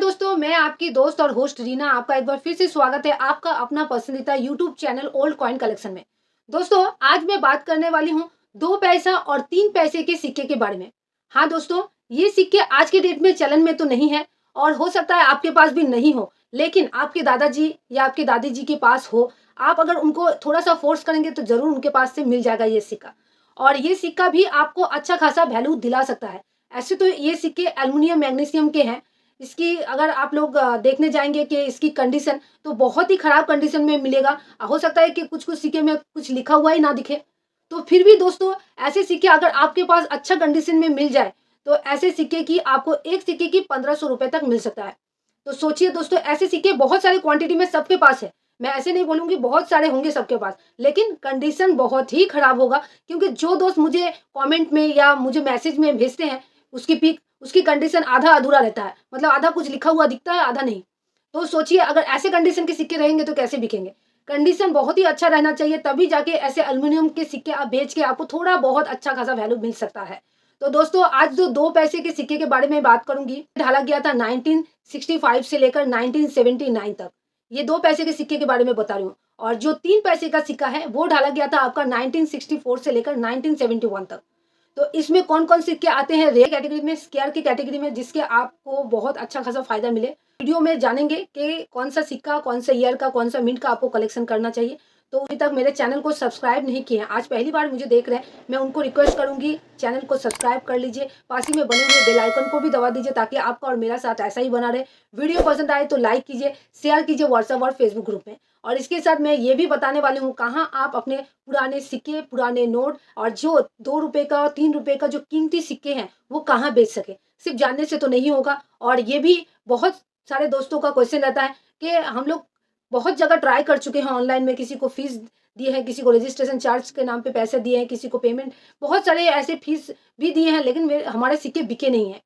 दोस्तों, मैं आपकी दोस्त और होस्ट रीना आपका एक बार फिर से स्वागत है आपका अपना पसंदीदा YouTube channel old coin collection में। दोस्तों, आज मैं बात करने वाली हूँ 2 पैसा और 3 पैसे के सिक्के के बारे में। हाँ दोस्तों, ये सिक्के आज के डेट में चलन में तो नहीं है और हो सकता है आपके पास भी नहीं हो, लेकिन आपके दादाजी या आपके दादी जी के पास हो। आप अगर उनको थोड़ा-सा फ़ोर्स करेंगे तो ज़रूर उनके पास से मिल जाएगा ये सिक्का। और ये सिक्का भी आपको अच्छा खासा वैल्यू दिला सकता है। ऐसे तो ये सिक्के एल्युमिनियम, मैग्नीशियम के हैं। इसकी अगर आप लोग देखने जाएँगे कि इसकी कंडीशन तो बहुत ही खराब कंडीशन में मिलेगा। हो सकता है कि कुछ-कुछ सिक्के में कुछ लिखा हुआ ही ना दिखे। तो फिर भी दोस्तों, ऐसे सिक्के अगर आपके पास अच्छा कंडीशन में मिल जाए, तो ऐसे सिक्के की आपको एक सिक्के की ₹1500 तक मिल सकता है। तो सोचिए दोस्तों, ऐसे सिक्के बहुत सारे क्वांटिटी में सबके पास है। मैं ऐसे नहीं बोलूँगी बहुत सारे होंगे सबके पास, लेकिन कंडीशन बहुत ही खराब होगा, क्योंकि जो दोस्त मुझे कमेंट में या मुझे मैसेज में भेजते हैं, उसकी पिक उसकी कंडीशन आधा-अधूरा रहता है। मतलब आधा कुछ लिखा हुआ दिखता है, आधा नहीं। तो सोचिए अगर ऐसे कंडीशन के सिक्के रहेंगे तो कैसे बिकेंगे? कंडीशन बहुत ही अच्छा रहना चाहिए, तभी जाके ऐसे एल्युमिनियम के सिक्के आप बेच के आपको थोड़ा बहुत अच्छा खासा वैल्यू मिल सकता है। तो दोस्तों, आज जो 2 पैसे के सिक्के के बारे में बात करूँगी, ढाला गया था 1965 से लेकर 1979 तक। ये 2 पैसे के सिक्के के बारे में बता रही हूँ। और जो 3 पैसे का सिक्का है, वो ढाला गया था आपका 1964 से लेकर 1971 तक। तो इसमें कौन-कौन से सिक्के आते हैं रेयर कैटेगरी में, स्क्वायर की कैटेगरी में, जिसके आपको बहुत अच्छा खासा फ़ायदा मिले। वीडियो में जानेंगे कि कौन-सा सिक्का, कौन-सा ईयर का, कौन-सा मिंट का आपको कलेक्शन करना चाहिए। तो अभी तक मेरे चैनल को सब्सक्राइब नहीं किए हैं, आज पहली बार मुझे देख रहे हैं, मैं उनको रिक्वेस्ट करूँगी चैनल को सब्सक्राइब कर लीजिए। पास ही में बने हुए बेल आइकन को भी दबा दीजिए ताकि आपका और मेरा साथ ऐसा ही बना रहे। वीडियो पसंद आए तो लाइक कीजिए, शेयर कीजिए व्हाट्सएप और फेसबुक ग्रुप में। और इसके साथ मैं ये भी बताने वाली हूँ कहाँ आप अपने पुराने सिक्के, पुराने नोट और जो ₹2 का और ₹3 का जो कीमती सिक्के हैं, वो कहाँ बेच सकें। सिर्फ़ जानने से तो नहीं होगा। और ये भी बहुत सारे दोस्तों का क्वेश्चन रहता है कि हम लोग बहुत जगह ट्राई कर चुके हैं ऑनलाइन में, किसी को फ़ीस दिए हैं, किसी को रजिस्ट्रेशन चार्ज के नाम पे पैसे दिए हैं, किसी को पेमेंट, बहुत सारे ऐसे फ़ीस भी दिए हैं, लेकिन मेरे हमारे सिक्के बिके नहीं हैं।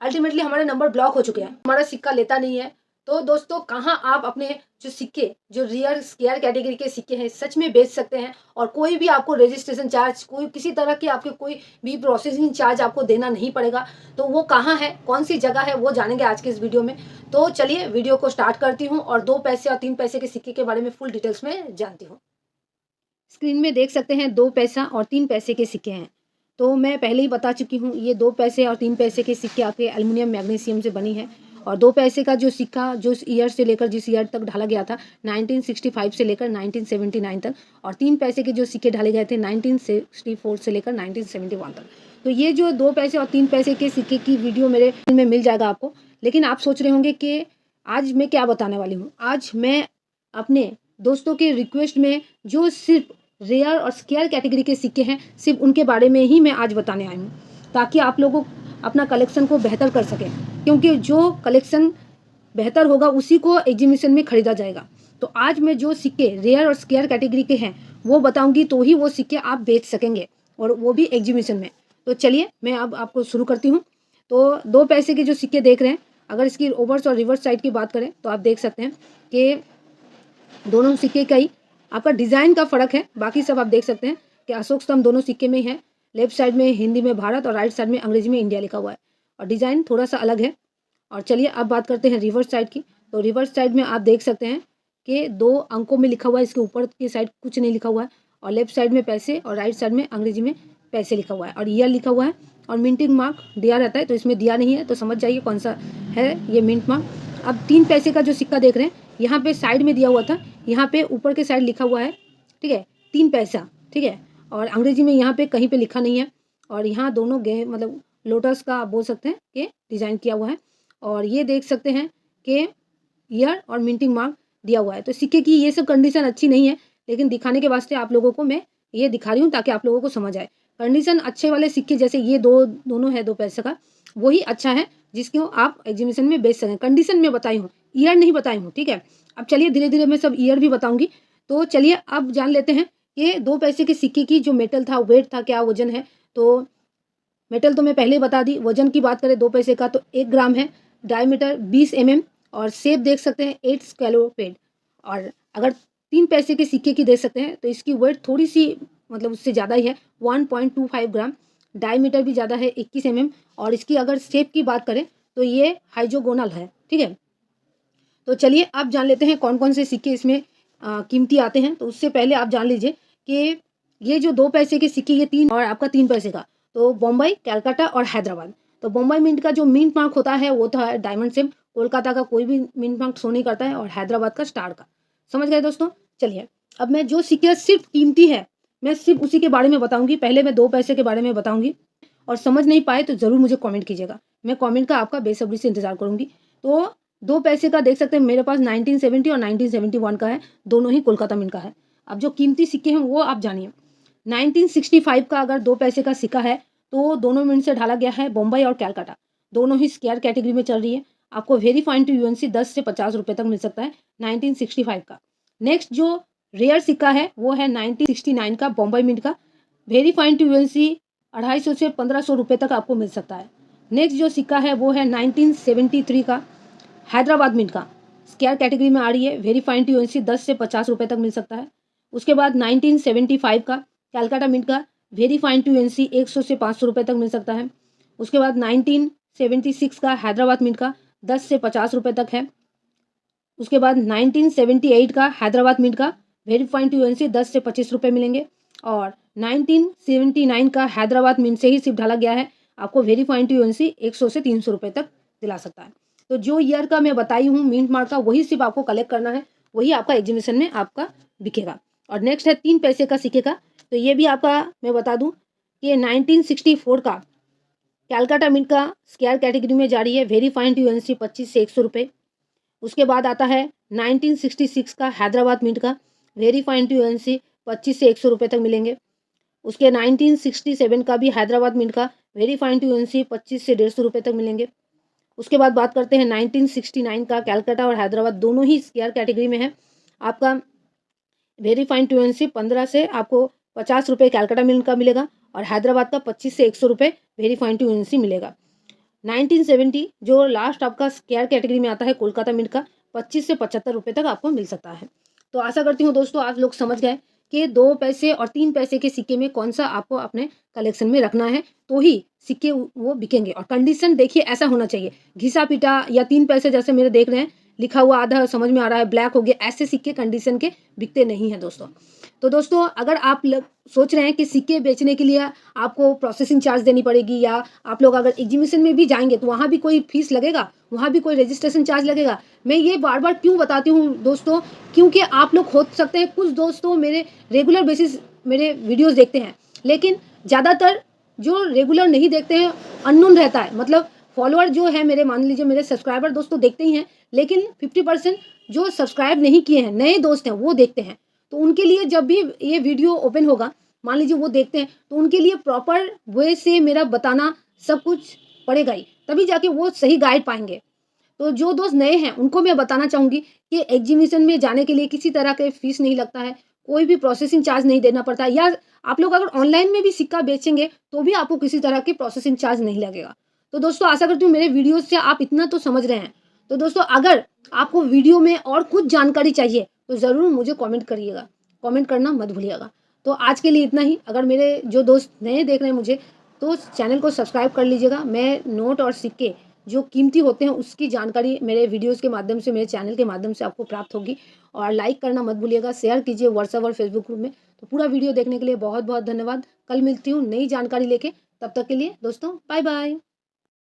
अल्टीमेटली हमारे नंबर ब्लॉक हो चुके हैं, हमारा सिक्का लेता नहीं है। तो दोस्तों, कहाँ आप अपने जो सिक्के, जो रेयर स्क्वायर कैटेगरी के सिक्के हैं, सच में बेच सकते हैं और कोई भी आपको रजिस्ट्रेशन चार्ज, कोई किसी तरह की आपके कोई भी प्रोसेसिंग चार्ज आपको देना नहीं पड़ेगा। तो वो कहाँ है, कौन-सी जगह है, वो जानेंगे आज के इस वीडियो में। तो चलिए वीडियो को स्टार्ट करती हूँ और 2 पैसे और 3 पैसे के सिक्के के बारे में फुल डिटेल्स में जानती हूँ। स्क्रीन में देख सकते हैं 2 पैसा और 3 पैसे के सिक्के हैं। तो मैं पहले ही बता चुकी हूँ, ये 2 पैसे और 3 पैसे के सिक्के आपके एल्युमिनियम मैग्नीशियम से बनी है। और 2 पैसे का जो सिक्का जो इस ईयर से लेकर जिस ईयर तक ढाला गया था 1965 से लेकर 1979 तक, और 3 पैसे के जो सिक्के ढाले गए थे 1964 से लेकर 1971 तक। तो ये जो 2 पैसे और 3 पैसे के सिक्के की वीडियो मेरे में मिल जाएगा आपको। लेकिन आप सोच रहे होंगे कि आज मैं क्या बताने वाली हूँ? आज मैं अपने दोस्तों के रिक्वेस्ट में जो सिर्फ़ रेयर और स्क्वायर कैटेगरी के सिक्के हैं, सिर्फ़ उनके बारे में ही मैं आज बताने आई हूँ, ताकि आप लोगों अपना कलेक्शन को बेहतर कर सकें। क्योंकि जो कलेक्शन बेहतर होगा उसी को एग्जीबिशन में खरीदा जाएगा। तो आज मैं जो सिक्के रेयर और स्क्वायर कैटेगरी के हैं, वो बताऊँगी, तो ही वो सिक्के आप बेच सकेंगे और वो भी एग्जीबिशन में। तो चलिए मैं अब आपको शुरू करती हूँ। तो 2 पैसे के जो सिक्के देख रहे हैं, अगर इसकी ओवर्स और रिवर्स साइड की बात करें तो आप देख सकते हैं कि दोनों सिक्के का ही आपका डिज़ाइन का फ़र्क है, बाकी सब आप देख सकते हैं कि अशोक स्तंभ दोनों सिक्के में ही है। लेफ्ट साइड में हिंदी में भारत और राइट साइड में अंग्रेजी में इंडिया लिखा हुआ है और डिज़ाइन थोड़ा-सा अलग है। और चलिए अब बात करते हैं रिवर्स साइड की। तो रिवर्स साइड में आप देख सकते हैं कि 2 अंकों में लिखा हुआ है, इसके ऊपर की साइड कुछ नहीं लिखा हुआ है, और लेफ्ट साइड में पैसे और राइट साइड में अंग्रेजी में पैसे लिखा हुआ है और ईयर लिखा हुआ है और मिंटिंग मार्क दिया रहता है। तो इसमें दिया नहीं है, तो समझ जाइए कौन-सा है ये मिंट मार्क। अब 3 पैसे का जो सिक्का देख रहे हैं, यहाँ पे साइड में दिया हुआ था, यहाँ पे ऊपर के साइड लिखा हुआ है, ठीक है, 3 पैसा, ठीक है, और अंग्रेजी में यहाँ पे कहीं पे लिखा नहीं है। और यहाँ दोनों गे मतलब लोटस का आप बोल सकते हैं कि डिज़ाइन किया हुआ है। और ये देख सकते हैं कि ईयर और मिंटिंग मार्क दिया हुआ है। तो सिक्के की ये सब कंडीशन अच्छी नहीं है, लेकिन दिखाने के वास्ते आप लोगों को मैं ये दिखा रही हूँ ताकि आप लोगों को समझ आए। कंडीशन अच्छे वाले सिक्के जैसे ये दोनों है 2 पैसे का, वही अच्छा है जिसको आप एग्जीबिशन में बेच सकें। कंडीशन मैं बताई हूँ, ईयर नहीं बताई हूँ, ठीक है। अब चलिए धीरे-धीरे मैं सब ईयर भी बताऊँगी। तो चलिए अब जान लेते हैं कि 2 पैसे के सिक्के की जो मेटल था, वेट था, क्या वज़न है। तो मेटल तो मैं पहले ही बता दी। वज़न की बात करें 2 पैसे का तो 1 ग्राम है, डायमीटर 20 mm और शेप देख सकते हैं 8 स्कैलोपेड। और अगर 3 पैसे के सिक्के की देख सकते हैं तो इसकी वेट थोड़ी-सी मतलब उससे ज़्यादा ही है, 1.25 ग्राम, डायमीटर भी ज़्यादा है 21 mm। और इसकी अगर शेप की बात करें तो ये हाइज़ोगोनल है, ठीक है। तो चलिए आप जान लेते हैं कौन कौन से सिक्के इसमें कीमती आते हैं। तो उससे पहले आप जान लीजिए कि ये जो 2 पैसे के सिक्के, ये 3 और आपका 3 पैसे का, तो बम्बई, कलकत्ता और हैदराबाद। तो बम्बई मिंट का जो मिंट मार्क होता है वो तो है डायमंड शेप, कोलकाता का कोई भी मिंट मार्क शो नहीं करता है, और हैदराबाद का स्टार का। समझ गए दोस्तों? चलिए अब मैं जो सिक्के सिर्फ कीमती है मैं सिर्फ उसी के बारे में बताऊंगी। पहले मैं 2 पैसे के बारे में बताऊंगी, और समझ नहीं पाए तो ज़रूर मुझे कमेंट कीजिएगा। मैं कमेंट का आपका बेसब्री से इंतजार करूंगी। तो 2 पैसे का देख सकते हैं मेरे पास 1970 और 1971 का है, दोनों ही कोलकाता मिंट का है। अब जो कीमती सिक्के हैं वो आप जानिए। 1965 का अगर 2 पैसे का सिक्का है तो दोनों मिंट से ढाला गया है बम्बई और कलकत्ता, दोनों ही स्क्वायर कैटेगरी में चल रही है। आपको वेरी फाइन टू यूएनसी 10 से 50 रुपए तक मिल सकता है 1965 का। नेक्स्ट जो रेयर सिक्का है वो है 1969 का बम्बई मिंट का, वेरी फाइन टू यूएनसी 250 से 1500 रुपए तक आपको मिल सकता है। नेक्स्ट जो सिक्का है वो है 1973 का हैदराबाद मिंट का, स्क्वायर कैटेगरी में आ रही है, वेरी फाइन टू यूएनसी 10 से 50 रुपए तक मिल सकता है। उसके बाद 1975 का कलकत्ता मिंट का, वेरी फाइन टू यूएनसी 100 से 500 रुपए तक मिल सकता है। उसके बाद 1976 का हैदराबाद मिंट का 10 से 50 रुपए तक है। उसके बाद 1978 का हैदराबाद मिंट का, वेरी फाइन टू यूएनसी 10 से 25 रुपए मिलेंगे। और 1979 का हैदराबाद मिंट से ही सिर्फ ढाला गया है, आपको वेरी फाइन टू यूएनसी 100 से 300 रुपए तक दिला सकता है। तो जो ईयर का मैं बताई हूँ मिंट मार्क का, वही सिर्फ आपको कलेक्ट करना है, वही आपका एग्जीबिशन में आपका बिकेगा। और नेक्स्ट है 3 पैसे का सिक्के का। तो ये भी आपका मैं बता दूं कि 1964 का कलकत्ता मिंट का स्क्वायर कैटेगरी में जारी है, वेरी फाइन टू यूएनसी 25 से 100 रुपये। उसके बाद आता है 1966 का हैदराबाद मिंट का, वेरी फाइन टू यूएनसी 25 से 100 रुपये तक मिलेंगे। उसके 1967 का भी हैदराबाद मिंट का, वेरी फाइन टू यूएनसी 25 से 150 रुपये तक मिलेंगे। उसके बाद बात करते हैं 1969 का कलकत्ता और हैदराबाद दोनों ही स्क्वायर कैटेगरी में है, आपका वेरी फाइन टू यूएनसी 15 से आपको 50 रुपये कलकत्ता मिंट का मिलेगा, और हैदराबाद का 25 से 100 रुपये वेरी फाइन टू यूएनसी मिलेगा। 1970 जो लास्ट आपका स्क्वायर कैटेगरी में आता है कोलकाता मिंट का, 25 से 75 रुपये तक आपको मिल सकता है। तो आशा करती हूँ दोस्तों आप लोग समझ गए कि 2 पैसे और 3 पैसे के सिक्के में कौन सा आपको अपने कलेक्शन में रखना है, तो ही सिक्के वो बिकेंगे। और कंडीशन देखिए ऐसा होना चाहिए, घिसा पिटा या 3 पैसे जैसे मेरे देख रहे हैं लिखा हुआ आधा समझ में आ रहा है, ब्लैक हो गया, ऐसे सिक्के कंडीशन के बिकते नहीं हैं दोस्तों। तो दोस्तों अगर आप लोग सोच रहे हैं कि सिक्के बेचने के लिए आपको प्रोसेसिंग चार्ज देनी पड़ेगी, या आप लोग अगर एग्जीबिशन में भी जाएंगे तो वहाँ भी कोई फीस लगेगा, वहाँ भी कोई रजिस्ट्रेशन चार्ज लगेगा, मैं ये बार बार क्यों बताती हूँ दोस्तों, क्योंकि आप लोग हो सकते हैं कुछ दोस्तों मेरे रेगुलर बेसिस मेरे वीडियोस देखते हैं, लेकिन ज़्यादातर जो रेगुलर नहीं देखते हैं अननोन रहता है, मतलब फॉलोअर जो है मेरे, मान लीजिए मेरे सब्सक्राइबर दोस्तों देखते ही हैं, लेकिन 50% जो सब्सक्राइब नहीं किए हैं नए दोस्त हैं वो देखते हैं। तो उनके लिए जब भी ये वीडियो ओपन होगा, मान लीजिए वो देखते हैं, तो उनके लिए प्रॉपर वे से मेरा बताना सब कुछ पड़ेगा ही, तभी जाके वो सही गाइड पाएंगे। तो जो दोस्त नए हैं उनको मैं बताना चाहूँगी कि एग्जीबिशन में जाने के लिए किसी तरह के फीस नहीं लगता है, कोई भी प्रोसेसिंग चार्ज नहीं देना पड़ता है, या आप लोग अगर ऑनलाइन में भी सिक्का बेचेंगे तो भी आपको किसी तरह की प्रोसेसिंग चार्ज नहीं लगेगा। तो दोस्तों आशा करती हूँ मेरे वीडियो से आप इतना तो समझ रहे हैं। तो दोस्तों अगर आपको वीडियो में और कुछ जानकारी चाहिए तो ज़रूर मुझे कमेंट करिएगा, कमेंट करना मत भूलिएगा। तो आज के लिए इतना ही। अगर मेरे जो दोस्त नए देख रहे हैं मुझे, तो चैनल को सब्सक्राइब कर लीजिएगा। मैं नोट और सिक्के जो कीमती होते हैं उसकी जानकारी मेरे वीडियोस के माध्यम से, मेरे चैनल के माध्यम से आपको प्राप्त होगी। और लाइक करना मत भूलिएगा, शेयर कीजिए व्हाट्सएप और फेसबुक ग्रुप में। तो पूरा वीडियो देखने के लिए बहुत बहुत धन्यवाद। कल मिलती हूँ नई जानकारी लेके, तब तक के लिए दोस्तों बाय बाय।